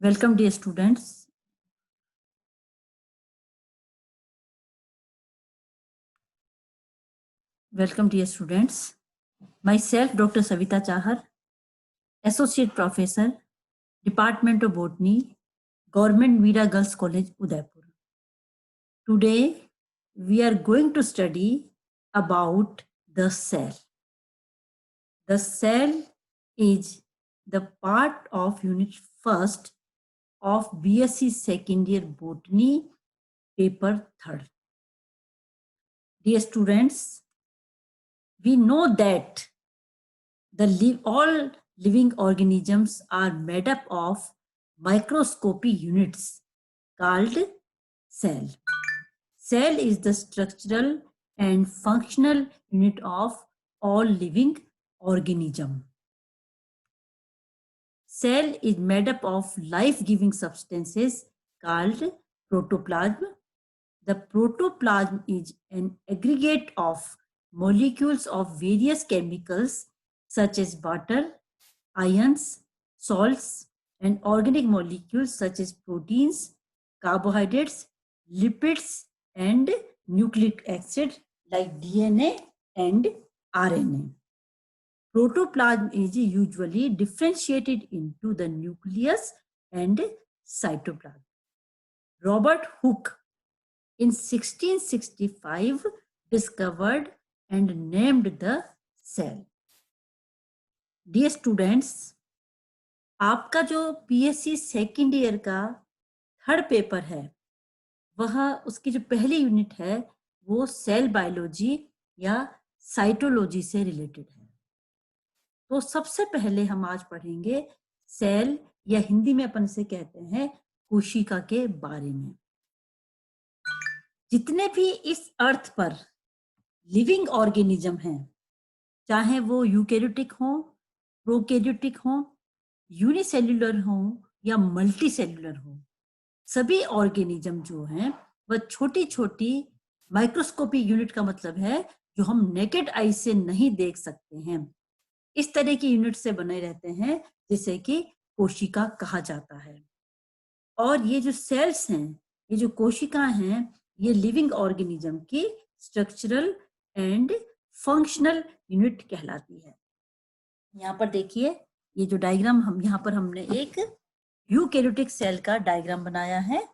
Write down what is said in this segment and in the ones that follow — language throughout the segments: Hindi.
Welcome, dear students. Welcome, dear students. Myself, Dr. Savita Chahar, Associate Professor, Department of Botany, Government Meera Girls College, Udaipur. Today, we are going to study about the cell. The cell is the part of Unit 1st of BSc Second Year Botany, paper 3rd. Dear students, we know that all living organisms are made up of microscopic units called cell. Cell is the structural and functional unit of all living organism. Cell is made up of life-giving substances called protoplasm. The protoplasm is an aggregate of molecules of various chemicals such as water, ions, salts, and organic molecules such as proteins, carbohydrates, lipids, and nucleic acid like DNA and RNA. Protoplasm is usually differentiated into the nucleus and cytoplasm. Robert Hooke in 1665 discovered and named the cell. Dear students, आपका जो बीएससी सेकेंड ईयर का 3rd पेपर है, वह उसकी जो पहली यूनिट है वो सेल बायोलॉजी या साइटोलॉजी से रिलेटेड है। तो सबसे पहले हम आज पढ़ेंगे सेल या हिंदी में अपन से कहते हैं कोशिका के बारे में। जितने भी इस अर्थ पर लिविंग ऑर्गेनिज्म हैं, चाहे वो यूकैरियोटिक हो, प्रोकैरियोटिक हो, यूनिसेल्युलर हो या मल्टी सेल्युलर हो, सभी ऑर्गेनिज्म जो हैं वह छोटी छोटी माइक्रोस्कोपिक यूनिट का मतलब है जो हम नेकेड आई से नहीं देख सकते हैं, इस तरह की यूनिट से बने रहते हैं जिसे कि कोशिका कहा जाता है। और ये जो सेल्स हैं, ये जो कोशिका हैं, ये लिविंग ऑर्गेनिज्म की स्ट्रक्चरल एंड फंक्शनल यूनिट कहलाती है। यहाँ पर देखिए, ये जो डायग्राम हमने एक यूकैरियोटिक सेल का डायग्राम बनाया है,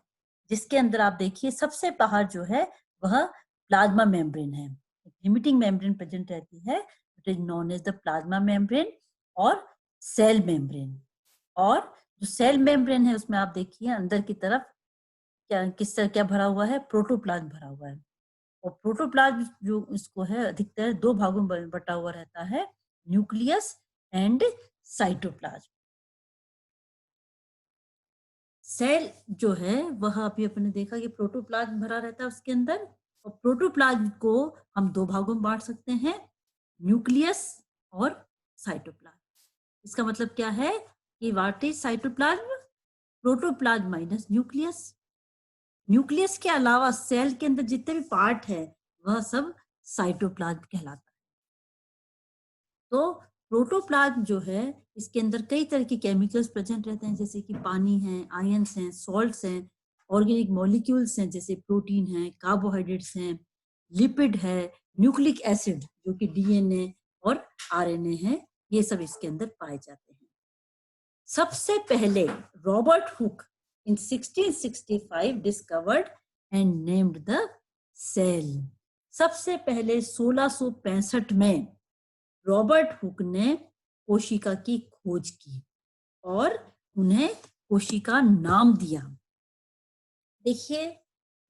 जिसके अंदर आप देखिए सबसे बाहर जो है वह प्लाज्मा मेम्ब्रेन है। लिमिटिंग मेम्ब्रेन प्रेजेंट रहती है, it is known as the plasma membrane और सेल मेम्ब्रेन। और जो सेल मेम्ब्रेन है उसमें आप देखिए अंदर की तरफ क्या भरा हुआ है, प्रोटोप्लाज्म भरा हुआ है। और प्रोटोप्लाज्म जो इसको है अधिकतर 2 भागों में बटा हुआ रहता है, न्यूक्लियस एंड साइटोप्लाज्म। सेल जो है वह अभी अपने देखा कि प्रोटोप्लाज्म भरा रहता है उसके अंदर, और प्रोटोप्लाज्म को हम 2 भागों में बांट सकते हैं, न्यूक्लियस और साइटोप्लाज्म। इसका मतलब क्या है कि what is cytoplasm? Protoplasm minus nucleus. Nucleus के अलावा सेल के अंदर जितने भी पार्ट है वह सब साइटोप्लाज्म कहलाता है। तो प्रोटोप्लाज्म जो है इसके अंदर कई तरह के केमिकल्स प्रेजेंट रहते हैं, जैसे कि पानी है, आयंस हैं, सॉल्ट्स हैं, ऑर्गेनिक मॉलिक्यूल्स हैं जैसे प्रोटीन है, कार्बोहाइड्रेट्स हैं, लिपिड है, न्यूक्लिक एसिड जो कि डीएनए और आरएनए है, ये सब इसके अंदर पाए जाते हैं। सबसे पहले Robert Hooke in 1665 discovered and named the cell. सबसे पहले 1665 में रॉबर्ट हुक ने कोशिका की खोज की और उन्हें कोशिका नाम दिया। देखिए,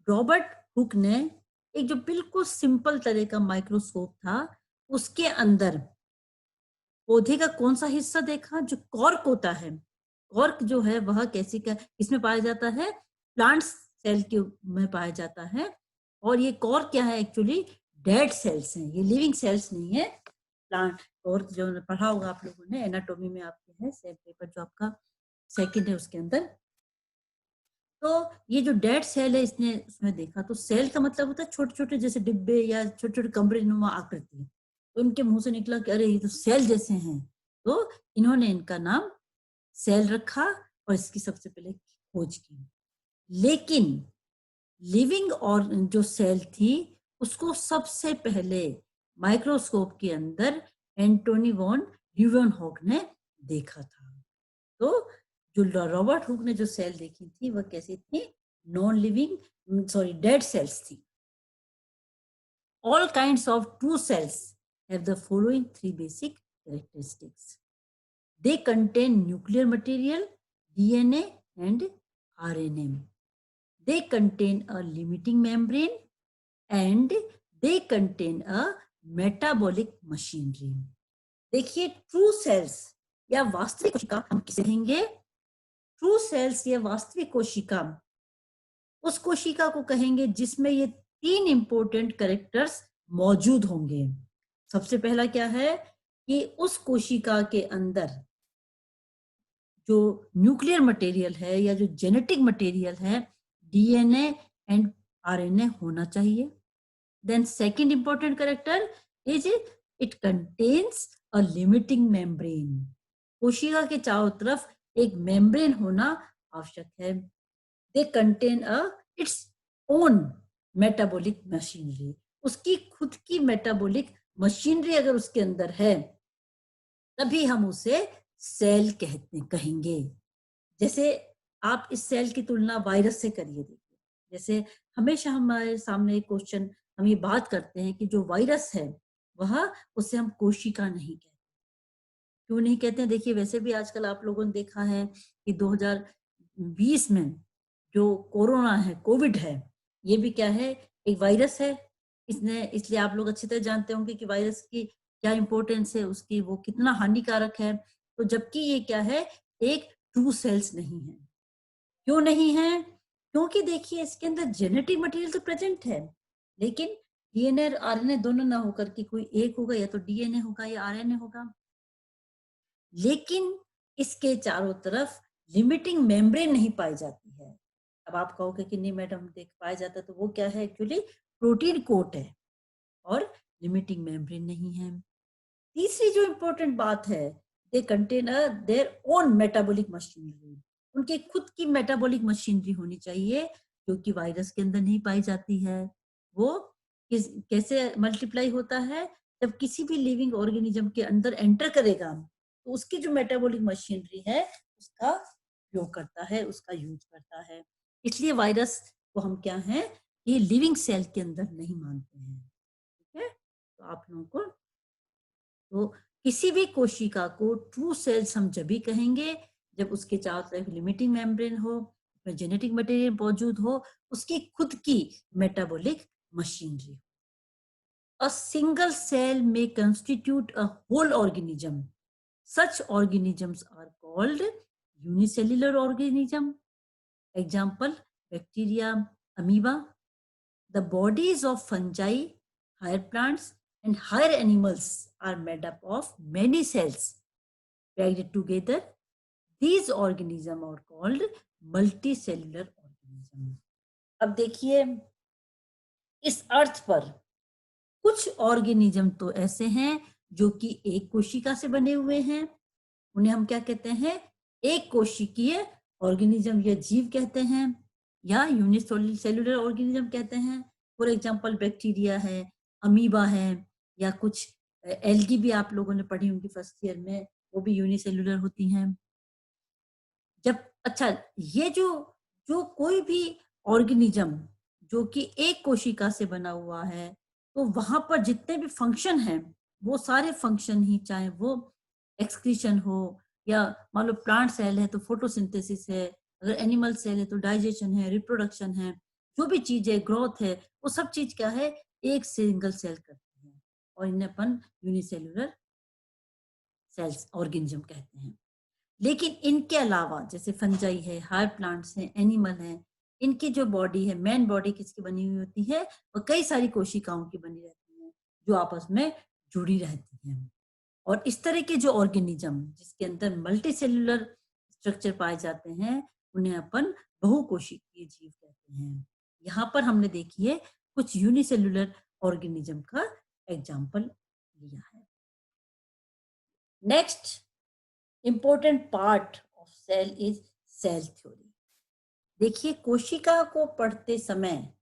रॉबर्ट हुक ने एक जो बिल्कुल सिंपल तरह का माइक्रोस्कोप था, उसके अंदर पौधे का कौन सा हिस्सा देखा? जो कॉर्क होता है, कॉर्क जो है वह कैसे का इसमें पाया जाता है, प्लांट सेल के में पाया जाता है। और ये कॉर्क क्या है? एक्चुअली डेड सेल्स हैं, ये लिविंग सेल्स नहीं है। प्लांट कॉर्क जो पढ़ा होगा आप लोगों ने एनाटॉमी में, आपके है सेल पेपर जो आपका सेकंड है उसके अंदर। तो ये जो डेड सेल है इसने उसमें देखा, तो सेल का मतलब होता है छोटे छोटे जैसे डिब्बे या छोटे छोटे कमरे नुमा आकृति। तो उनके मुंह से निकला कि अरे ये तो सेल जैसे हैं, तो इन्होंने इनका नाम सेल रखा और इसकी सबसे पहले खोज की। लेकिन लिविंग और जो सेल थी उसको सबसे पहले माइक्रोस्कोप के अंदर एंटोनी वॉन ल्यूवेनहॉक ने देखा था। तो जो रॉबर्ट हुक ने जो सेल देखी थी वह कैसी थी? Non living sorry dead cells थी। All kinds of true cells have the following three basic characteristics. They contain nuclear material, DNA and RNA. They contain a limiting membrane and they contain a metabolic machinery. देखिए ट्रू सेल्स या वास्तविक कोशिका हम किसे कहेंगे? ट्रू सेल्स या वास्तविक कोशिका उस कोशिका को कहेंगे जिसमें ये तीन इंपॉर्टेंट कैरेक्टर्स मौजूद होंगे। सबसे पहला क्या है कि उस कोशिका के अंदर जो न्यूक्लियर मटेरियल है या जो जेनेटिक मटेरियल है, डीएनए एंड आरएनए होना चाहिए। Then second important character is it contains a limiting membrane. कोशिका के चारों तरफ एक मेम्ब्रेन होना आवश्यक है। They contain a its own metabolic machinery. उसकी खुद की मेटाबॉलिक मशीनरी अगर उसके अंदर है तभी हम उसे सेल कहेंगे। जैसे आप इस सेल की तुलना वायरस से करिए। देखिए जैसे हमेशा हमारे सामने एक क्वेश्चन हम ये बात करते हैं कि जो वायरस है वह उसे हम कोशिका नहीं कहते। क्यों नहीं कहते हैं? देखिए वैसे भी आजकल आप लोगों ने देखा है कि 2020 में जो कोरोना है, कोविड है, ये भी क्या है? एक वायरस है। इसलिए आप लोग अच्छी तरह जानते होंगे कि वायरस की क्या इंपॉर्टेंस है, उसकी वो कितना हानिकारक है। तो जबकि ये क्या है? एक ट्रू सेल्स नहीं है। क्यों नहीं है? क्योंकि देखिए इसके अंदर जेनेटिक मटेरियल तो प्रेजेंट है, लेकिन डीएनए और आरएनए दोनों ना होकर के कोई एक होगा, या तो डीएनए होगा या आरएनए होगा। लेकिन इसके चारों तरफ लिमिटिंग मेम्ब्रेन नहीं पाई जाती है। अब आप कहोगे कि नहीं मैडम देख पाया जाता, तो वो क्या है? एक्चुअली प्रोटीन कोट है और लिमिटिंग मेम्ब्रेन नहीं है। तीसरी जो इंपॉर्टेंट बात है, they contain their own metabolic machinery. उनके खुद की मेटाबॉलिक मशीनरी होनी चाहिए जो कि वायरस के अंदर नहीं पाई जाती है। वो कैसे मल्टीप्लाई होता है? जब किसी भी लिविंग ऑर्गेनिज्म के अंदर एंटर करेगा तो उसकी जो मेटाबॉलिक मशीनरी है उसका उपयोग करता है, उसका यूज करता है। इसलिए वायरस को हम क्या है, ये लिविंग सेल के अंदर नहीं मानते हैं। ठीक है, तो आप लोगों को तो किसी भी कोशिका को ट्रू सेल्स हम जब भी कहेंगे जब उसके चारों तरफ लिमिटिंग मेम्ब्रेन हो, जेनेटिक मटेरियल मौजूद हो, उसकी खुद की metabolic machinery. A single cell may constitute a whole organism. Such organisms are called unicellular organism. Example, bacteria, amoeba. The bodies of fungi, higher plants, and higher animals are made up of many cells packed together. These organisms are called multicellular organisms. अब देखिए इस अर्थ पर कुछ ऑर्गेनिज्म तो ऐसे हैं जो कि एक कोशिका से बने हुए हैं, उन्हें हम क्या कहते हैं? एक कोशिकीय ऑर्गेनिज्म या जीव कहते हैं, या यूनिसेल्युलर ऑर्गेनिज्म कहते हैं। फॉर एग्जांपल बैक्टीरिया है, अमीबा है, या कुछ एल्गी भी आप लोगों ने पढ़ी होंगी फर्स्ट ईयर में, वो भी यूनिसेल्युलर होती हैं। जब अच्छा ये जो जो कोई भी ऑर्गेनिज्म जो कि एक कोशिका से बना हुआ है, तो वहां पर जितने भी फंक्शन हैं वो सारे फंक्शन ही, चाहे वो एक्सक्रीशन हो, या मान लो प्लांट सेल है तो फोटोसिंथेसिस है, अगर एनिमल सेल है तो डाइजेशन है, रिप्रोडक्शन है, जो भी चीज है, ग्रोथ है, वो सब चीज क्या है? एक सिंगल सेल करती है, और इन्हें अपन यूनिसेल्युलर सेल्स ऑर्गेनिज्म कहते हैं। लेकिन इनके अलावा जैसे फंजाई है, हायर प्लांट्स हैं, एनिमल हैं, इनकी जो बॉडी है, मेन बॉडी किसकी बनी हुई होती है? वो कई सारी कोशिकाओं की बनी रहती है जो आपस में जुड़ी रहती हैं। और इस तरह के जो ऑर्गेनिज्म जिसके अंदर मल्टी सेल्युलर स्ट्रक्चर पाए जाते हैं उन्हें अपन बहुकोशिकीय जीव कहते हैं। यहाँ पर हमने देखिए कुछ यूनिसेल्युलर ऑर्गेनिज्म का एग्जाम्पल लिया है। Next important part of cell is cell theory. देखिए, कोशिका को पढ़ते समय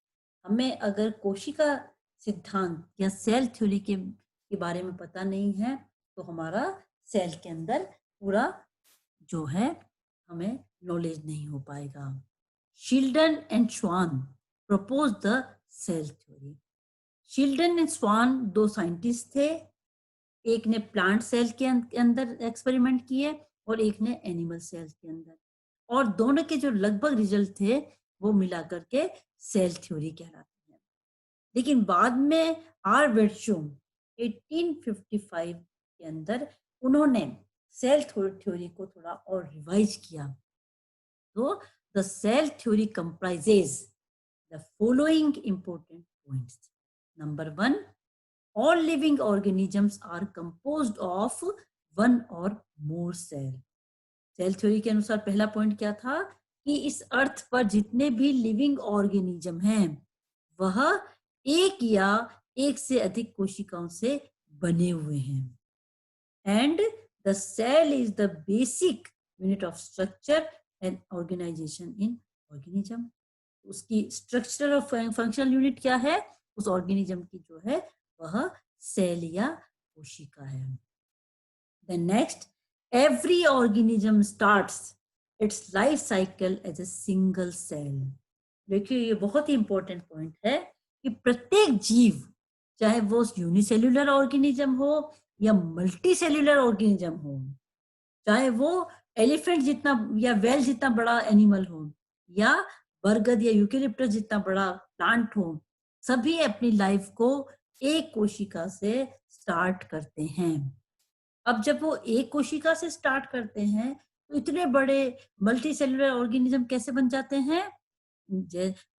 हमें अगर कोशिका सिद्धांत या सेल थ्योरी के बारे में पता नहीं है, तो हमारा सेल के अंदर पूरा जो है हमें नॉलेज नहीं हो पाएगा। Schleiden and Schwann propose the cell theory. Schleiden and Schwann दो साइंटिस्ट थे। एक ने प्लांट सेल के अंदर एक्सपेरिमेंट किए और एक ने एनिमल सेल के अंदर, और दोनों के जो लगभग रिजल्ट थे वो मिला करके सेल थ्योरी कहलाती है। लेकिन बाद में आर वेटशुम 1855 के अंदर उन्होंने सेल थ्योरी को थोड़ा और रिवाइज किया। तो the cell theory comprises the following important points. Number 1, all living organisms are composed of one or more cell। Cell theory के अनुसार पहला पॉइंट क्या था कि इस अर्थ पर जितने भी लिविंग ऑर्गेनिज्म हैं वह एक या एक से अधिक कोशिकाओं से बने हुए हैं। And the cell is the basic unit of structure and organisation in organism. उसकी स्ट्रक्चरल और फंक्शनल यूनिट क्या है उस ऑर्गेनिज्म की, जो है वह सेल या कोशिका है। Then next, every organism starts its life cycle as a single cell। देखिए, ये बहुत ही इंपॉर्टेंट पॉइंट है कि प्रत्येक जीव, चाहे वो यूनिसेल्युलर ऑर्गेनिज्म हो या मल्टी सेल्युलर ऑर्गेनिज्म हो, चाहे वो एलिफेंट जितना या वेल जितना बड़ा एनिमल हो या बरगद या यूकेलिप्टस जितना बड़ा प्लांट हो, सभी अपनी लाइफ को एक कोशिका से स्टार्ट करते हैं। अब जब वो एक कोशिका से स्टार्ट करते हैं तो इतने बड़े मल्टी सेलुलर ऑर्गेनिज्म कैसे बन जाते हैं?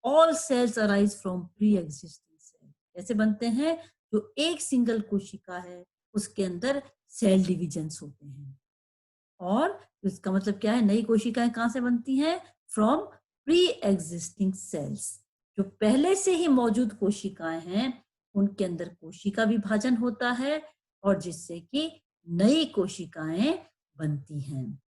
All cells arise from pre existing cell. कैसे बनते हैं? जो एक सिंगल कोशिका है उसके अंदर सेल डिविजन्स होते हैं। और इसका मतलब क्या है? नई कोशिकाएं कहां से बनती हैं? From pre existing cells. जो पहले से ही मौजूद कोशिकाएं हैं उनके अंदर कोशिका विभाजन होता है और जिससे कि नई कोशिकाएं बनती हैं।